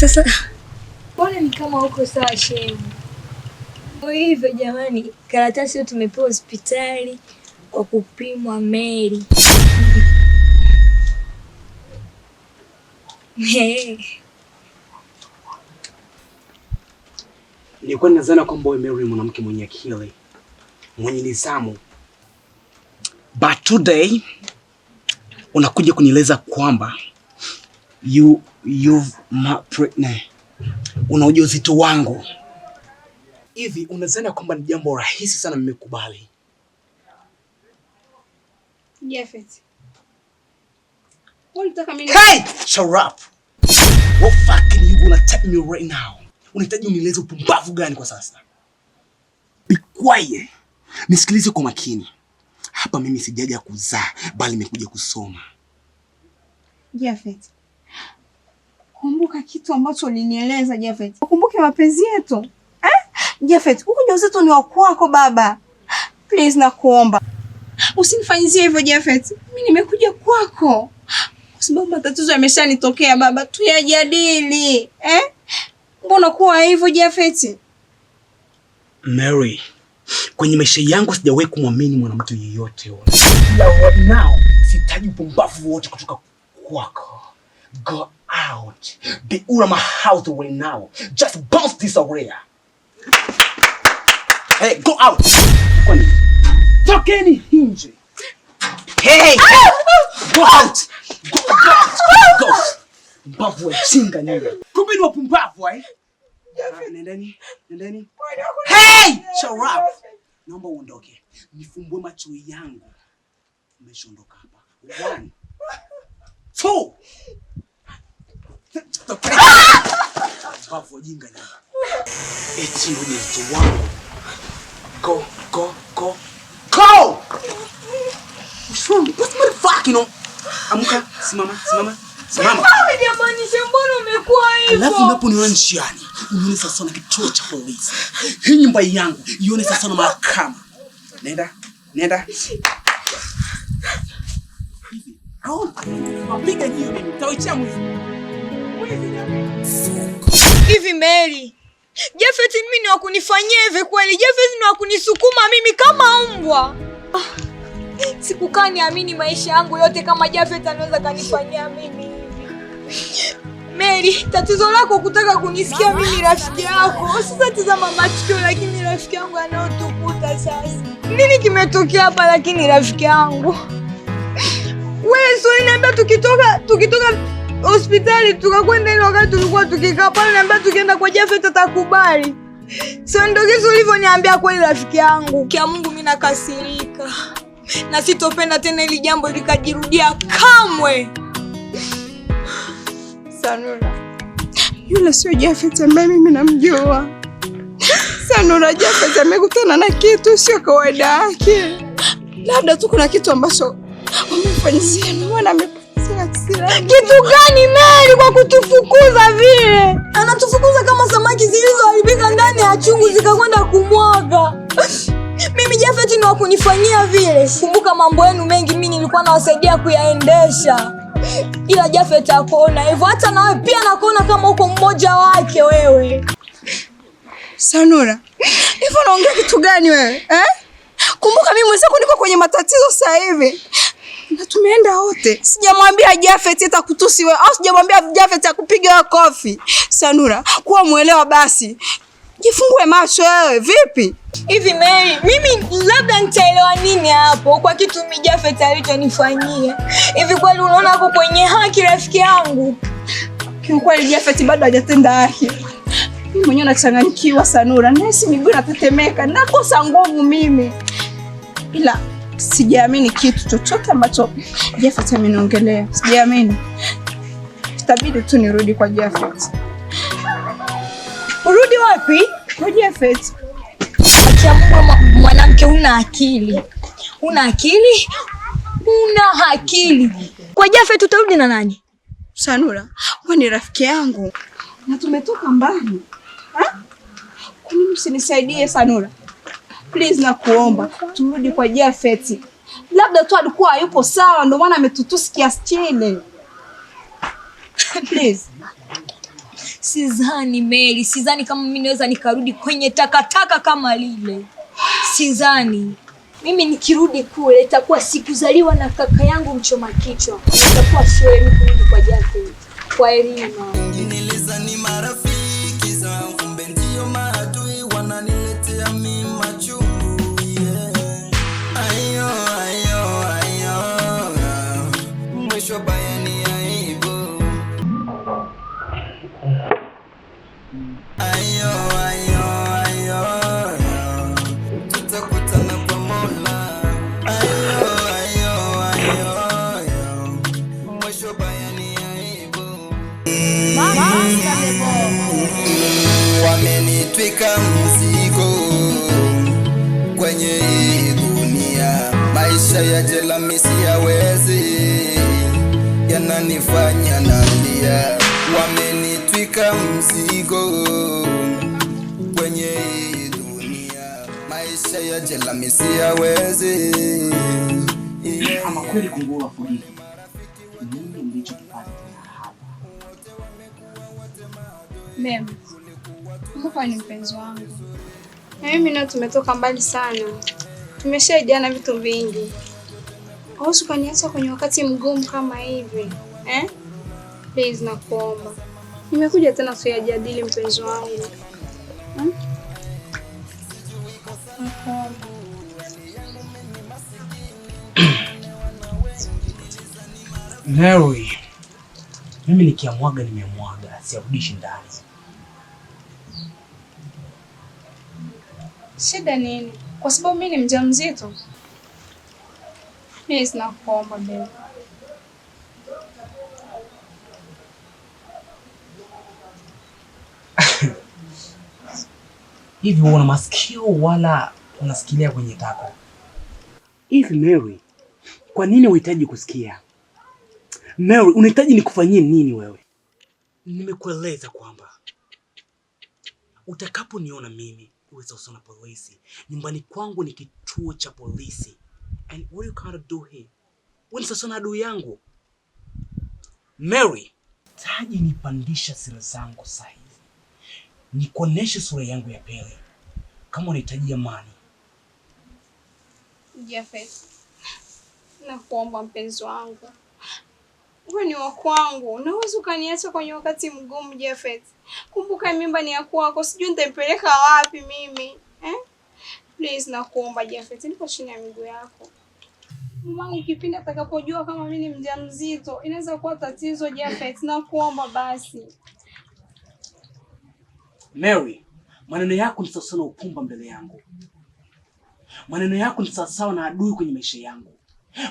Sasa mbona ni kama uko sawa shemu? Hivyo jamani, karatasi hiyo tumepewa hospitali kwa kupimwa Mary. Nilikuwa ninadhani kwamba wewe Mary mwanamke mwenye akili, mwenye nidhamu. But today unakuja kunieleza kwamba you've pregnant. Una ujauzito wangu. Hivi unadhani kwamba ni jambo rahisi sana nimekubali? Jafet. Unataka mimi? Hey! Shut up. What fucking you gonna tell me right now? Unahitaji unieleze upumbavu gani kwa sasa? Be quiet. Nisikilize kwa makini. Hapa mimi sijaja kuzaa, bali nimekuja kusoma. Jafet. Kumbuka kitu ambacho ulinieleza Jafet. Ukumbuke mapenzi yetu. Jafet, ujauzito ni wa kwako baba. Please nakuomba. Usinifanyizie hivyo Jafet. Mimi nimekuja kwako. Kwa sababu matatizo yameshanitokea baba, tuyajadili. Mbona kuwa hivyo Jafet? Mary, kwenye maisha yangu sijawahi kumwamini mwanamke yeyote yule. Now, sitaji upumbavu wote kutoka kwako. Go out. Be out of my house right now. Just bounce this area. Hey, go out. Kwani? Tokeni nje. Hey! Go out. Go. Pumbavu wa chinga nini? Kumbe ni wapumbavu Nendeni. Hey! Shut up. Naomba uondoke. Nifumbue macho yangu. Umeshaondoka hapa. 1 2. Pumbavu wa jinga nini? Eti ndio mtu wangu. Go. What's wrong? What's the fuck, you know? Amka, simama. Wewe jamani, mbona umekuwa hivyo? Alafu unaponiona njiani, unione sasa na kituo cha polisi. Hii nyumba yangu, ione sasa na mahakama. Nenda. Mapiga hiyo mimi, tawaitia mwizi. Hivi Mary, Jafet mimi ni wa kunifanyia hivi kweli? Jafet ni wa kunisukuma mimi kama mbwa? Sikukaa niamini maisha yangu yote kama Jafet anaweza kanifanyia mimi hivi. Mary, tatizo lako kutaka kunisikia mimi rafiki yako. Sasa tazama matukio, lakini rafiki yangu anaotukuta sasa. Nini kimetokea hapa lakini rafiki yangu? Wewe sio niambia tukitoka hospitali tukakwenda ile wakati tulikuwa tukikaa pale, niambia tukienda kwa Jafet atakubali. Sio ndio kitu ulivyoniambia kweli rafiki yangu? Kia Mungu mimi nakasirika. Na sitopenda tena ili jambo likajirudia kamwe. Sanura, yule sio Jafet ambaye mimi namjua. Sanura, Jafet amekutana na kitu sio kawaida yake. Labda tu kuna kitu ambacho wamefanyia na mwana amepoteza hasira. Kitu gani Mary kwa kutufukuza vile? Anatufukuza kama samaki zilizoharibika ndani ya chungu zikakwenda kumwaga. Mimi Jafet ni wa kunifanyia vile. Kumbuka mambo yenu mengi mimi nilikuwa nawasaidia kuyaendesha. Ila Jafet akuona hivyo, hata nawe pia nakuona kama uko mmoja wake wewe. Sanura, hivyo unaongea kitu gani wewe? Kumbuka mimi mwenzako niko kwenye matatizo sasa hivi. Na tumeenda wote. Sijamwambia Jafet atakutusi wewe au sijamwambia Jafet akupiga kofi. Sanura, kuwa muelewa basi. Jifungue macho wewe, vipi? Hivi Mary, mimi labda nitaelewa nini hapo kwa kitu mimi Jafet alichonifanyia? Hivi kweli unaona hapo kwenye haki rafiki yangu? Kiukweli Jafet bado hajatenda haki. Mimi mwenyewe nachanganyikiwa Sanura, nahisi miguu inatetemeka, nakosa nguvu mimi. Ila sijaamini kitu chochote ambacho Jafet ameniongelea. Sijaamini. Itabidi tu nirudi kwa Jafet. Urudi wapi? Kwa Jafet. Mwanamke una akili. Una akili. Kwa Jafet utarudi na nani? Sanura, wewe ni rafiki yangu. Na tumetoka mbali. Kwa nini usinisaidie Sanura? Please nakuomba, turudi kwa Jafet. Labda tu alikuwa hayupo sawa ndio maana ametutusi kiasi kile. Please. Sidhani Mary, sidhani kama mimi naweza nikarudi kwenye takataka kama lile. Sidhani. Mimi nikirudi kule itakuwa sikuzaliwa na kaka yangu mchoma kichwa. Itakuwa sio mimi kurudi kwa Jafet. Kwa elimu. Nilizani marafiki zangu kumbe ndio maadui wananiletea mimi machungu. Ayo ayo ayo. Mwisho bayani aibu. Ayo ayo ayo. Tutakutana kwa Mola. Ayo ayo ayo. Mwisho bayani aibu. Wamenitwika mzigo kwenye hii dunia, maisha ya jela mimi siyawezi, yananifanya nalia. Wamenitwika mzigo kwenye hii dunia, maisha ya jela mimi siyawezi. Ama kweli kunguru afudiki. Nini mlichokipata hapa? Mem, Mungu ni mpenzi wangu. Na mimi na tumetoka mbali sana. Tumeshaidiana vitu vingi. Hauwezi kuniacha kwenye wakati mgumu kama hivi. Please nakuomba. Nimekuja tena tuyajadili mpenzi wangu. Mary, mimi nikiamwaga nimemwaga, siarudishi ndani. Shida nini? Kwa sababu mimi ni mjamzito. Please nakuomba baby. Hivi una masikio wala unasikilia kwenye tako? Hivi Mary, kwa nini unahitaji kusikia? Mary, unahitaji nikufanyie nini wewe? Nimekueleza kwamba utakaponiona mimi uwe sawa na polisi. Nyumbani kwangu ni kituo cha polisi. And what you can't do here? Wewe sasa na adui yangu. Mary, taji nipandisha siri zangu sasa hivi. Nikuoneshe sura yangu ya pili. Kama unahitaji amani. Jafet, nakuomba mpenzi wangu. Wewe ni wa kwangu. Unaweza ukaniacha kwenye wakati mgumu Jafet. Kumbuka mimba ni ya kwako. Sijui nitaipeleka wapi mimi. Please nakuomba Jafet, niko chini ya miguu yako. Mamangu kipindi atakapojua kama mimi ni mjamzito, inaweza kuwa tatizo Jafet. Nakuomba basi. Mary, maneno yako ni sawa na upumba mbele yangu. Maneno yako ni sawa na adui kwenye maisha yangu.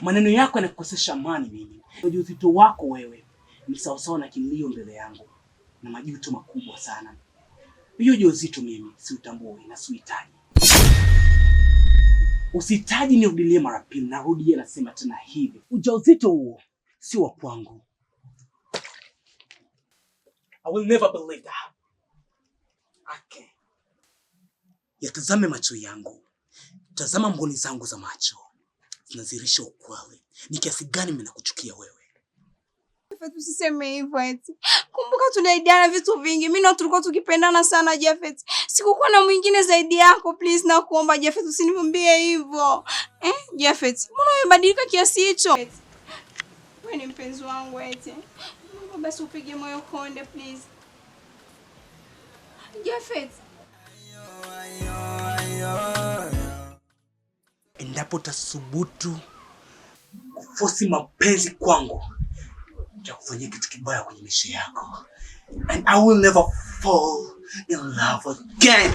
Maneno yako yanakukosesha amani mimi. Ujauzito wako wewe ni sawa na kilio mbele yangu na majuto makubwa sana. Hiyo ujauzito mimi siutambui na siuhitaji. Usihitaji nirudilie mara pili, narudia nasema tena hivi. Ujauzito huo si wa kwangu. I will never believe that. Okay. Yatazame macho yangu. Tazama mboni zangu za macho. Zinazirisha ukweli. Ni kiasi gani mimi nakuchukia wewe. Jafet, usiseme hivyo eti. Kumbuka tunaidiana vitu vingi. Mimi na tulikuwa tukipendana sana Jafet. Sikukuwa na mwingine zaidi yako. Please nakuomba Jafet, usiniambie hivyo. Jafet, mbona umebadilika kiasi hicho? Wewe ni mpenzi wangu eti. Mungu basi upige moyo konde please. Jafet. Endapo tasubutu kufosi mapenzi kwangu, nitakufanyia kitu kibaya kwenye maisha yako. And I will never fall in love again.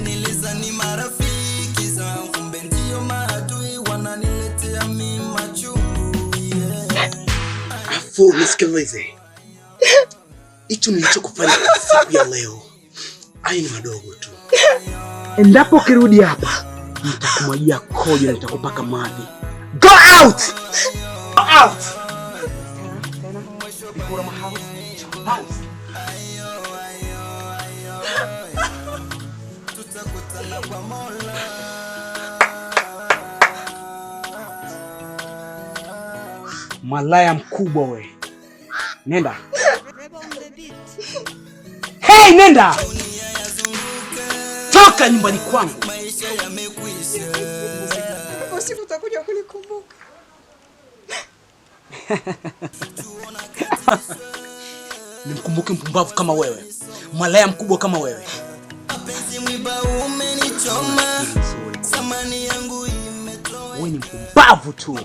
Nilizani marafiki zangu kumbe ndio maadui wananiletea mimi machungu. Afu nisikilize. Hicho nilichokufanya siku ya leo ai ni madogo tu. Endapo kirudi hapa nitakumwagia kojo na nitakupaka maji. Go out! Go out! Before my house. Tutakutana kwa Mola. Malaya mkubwa we. Nenda. Hey, nenda. Toka nyumbani kwangu. Siku utakuja kunikumbuka. Nimkumbuke mpumbavu kama wewe. Malaya mkubwa kama wewe. Wewe ni mpumbavu tu.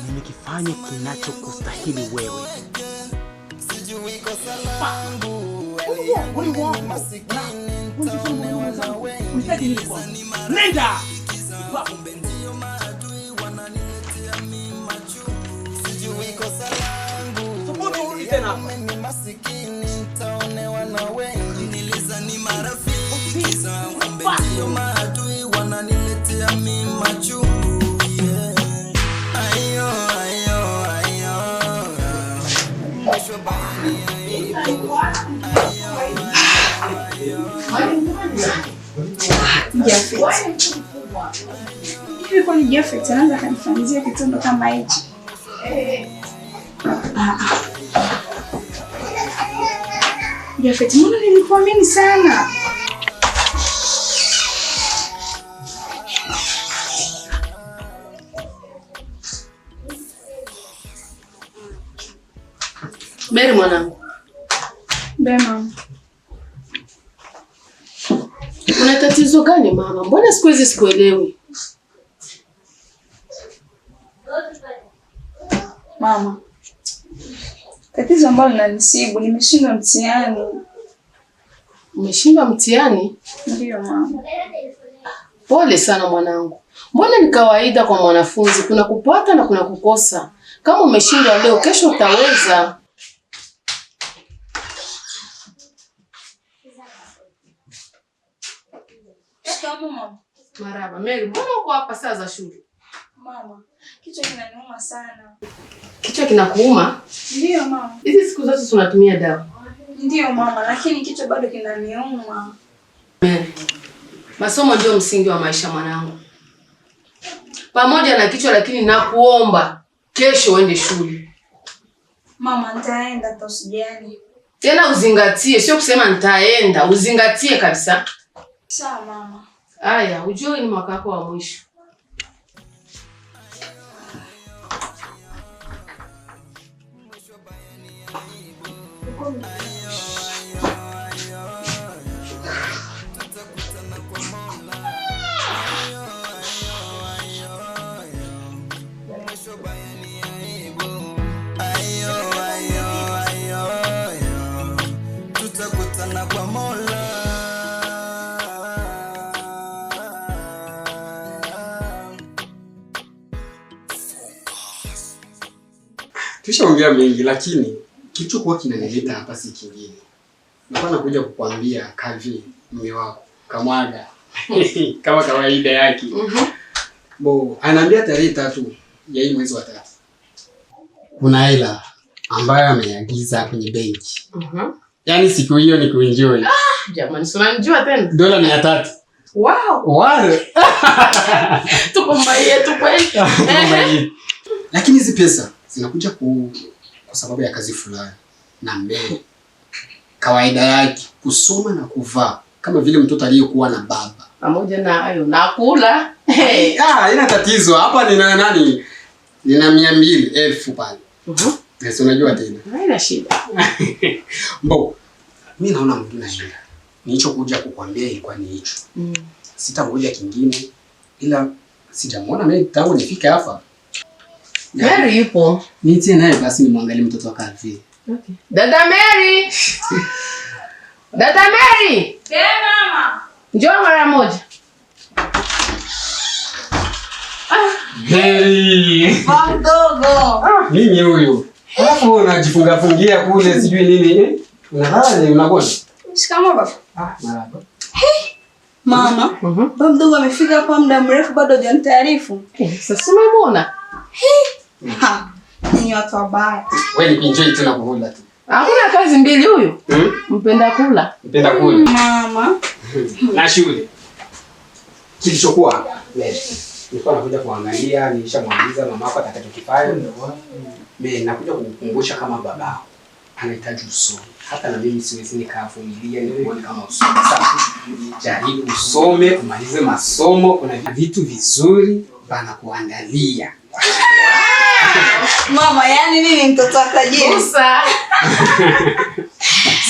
Nimekifanya kinachokustahili wewe. Nenda! Hivi kwani Jafet anaanza kanifanyia kitendo kama hichi? Jafet, mbona nilikuamini sana? Mary mwanangu. Bema. Una tatizo gani mama? Mbona siku hizi sikuelewi? Mama, tatizo ambalo linanisibu, nimeshindwa mtihani. Umeshindwa mtihani? Ndio mama. Pole sana mwanangu. Mbona ni kawaida kwa mwanafunzi, kuna kupata na kuna kukosa. Kama umeshindwa leo, kesho utaweza. Mama. Marhaba. Mary, mbona uko hapa saa za shule? Mama, kichwa kinaniuma sana. Kichwa kinakuuma? Ndio mama. Hizi siku zote tunatumia dawa. Ndio mama, lakini kichwa bado kinaniuma. Mary, masomo ndio msingi wa maisha mwanangu. Pamoja na kichwa lakini nakuomba kesho uende shule. Mama, nitaenda hata usijali. Tena uzingatie, sio kusema nitaenda, uzingatie kabisa. Sawa mama. Aya, ujue ni mwaka wako wa mwisho. Tutakutana kwa Mola. Tushaongea mengi lakini kilichokuwa kinanileta hapa si kingine. Nilikuwa nakuja kukuambia Kavi mume wako kamwaga kama kawaida yake. Bo, anaambia tarehe 3 ya hii mwezi wa 3. Kuna hela ambayo ameagiza kwenye benki. Yaani siku hiyo ni kuenjoy. Jamani, si unanijua tena? Dola 300. Wow. Wow. Tuko yetu kweli. Lakini hizi pesa zinakuja kwa sababu ya kazi fulani na mbele. Kawaida yake kusoma na kuvaa kama vile mtoto aliyekuwa na baba. Pamoja na hayo nakula. Ina tatizo. Hapa nina nani? Nina 200,000 pale. Yes, unajua tena. Haina shida. Mbo, mimi naona mtu na shida. Nilichokuja kukwambia ilikuwa ni hicho. Sitangoja kingine ila sijamuona mimi tangu nifike hapa. Mary yupo. Niite naye basi nimwangalie mtoto wa Kavi. Okay. Dada Mary. Dada Mary. Mama. Njoo mara moja. Hey. Mdogo. Mimi huyu. Hapo unajifunga fungia kule sijui nini. Unalala ni unagona? Shikamoo baba. Marhaba. Mama. Baba mdogo amefika hapa muda mrefu bado hajanitaarifu. Sasa umemuona? Ni watu wabaya. Wewe ni enjoy tena kula tu. Hakuna kazi mbili huyu. Mpenda kula. Mpenda kula. Mama. Na shule. Kilichokuwa Nilikuwa nakuja kuangalia, nilishamwambia mama yako atakachokifanya. Mimi nakuja kukukumbusha kama babao anahitaji usome. Hata na mimi siwezi nikavumilia nione kama usome. Sasa jaribu usome, umalize masomo, kuna vitu vizuri bana kuandalia. Mama, yani mimi mtoto wa tajiri.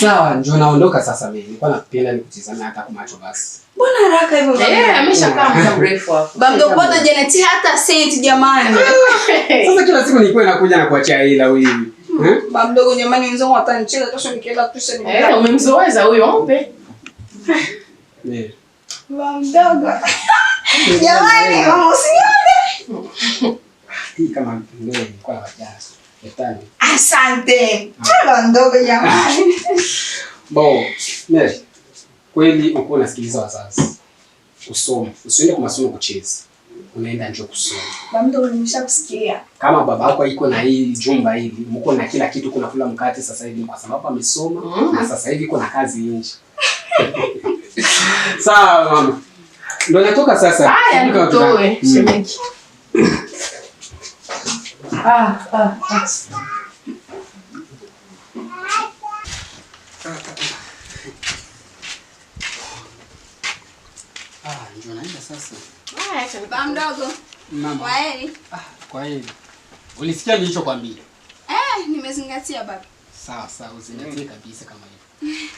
Sawa, njoo naondoka sasa mimi. Nilikuwa napenda nikutizame hata kwa macho basi. Mbona haraka hivyo baba? Ameshakaa muda mrefu hapo. Baba mdogo bado Janet hata senti jamani. Sasa kila siku nilikuwa nakuja na kuachia hela wewe. Baba mdogo jamani, wenzangu watanicheka kesho nikienda tuition. Umemzoeza huyo ombe. Baba mdogo. Jamani, mama usinione. Hii kama ndio ilikuwa wajana. Etani. Asante. Baba mdogo jamani. Bo, Mary. Kweli uko unasikiliza wazazi. Usome, usiende kwa masomo kucheza. Unaenda njoo kusoma. Baba mdogo nimeshakusikia. Kama baba yako iko na hii jumba hili, mko na kila kitu, kuna kula mkate sasa hivi kwa sababu amesoma na sasa hivi kuna kazi nje. Sawa mama. Ndio natoka sasa. Haya nitoe shemeji. Ndio naenda sasa. Baba mdogo. Mama. Kwaheri. Kwa hiyo. Ulisikia nilichokwambia? Nimezingatia baba. Sawa, uzingatie kabisa kama hivyo.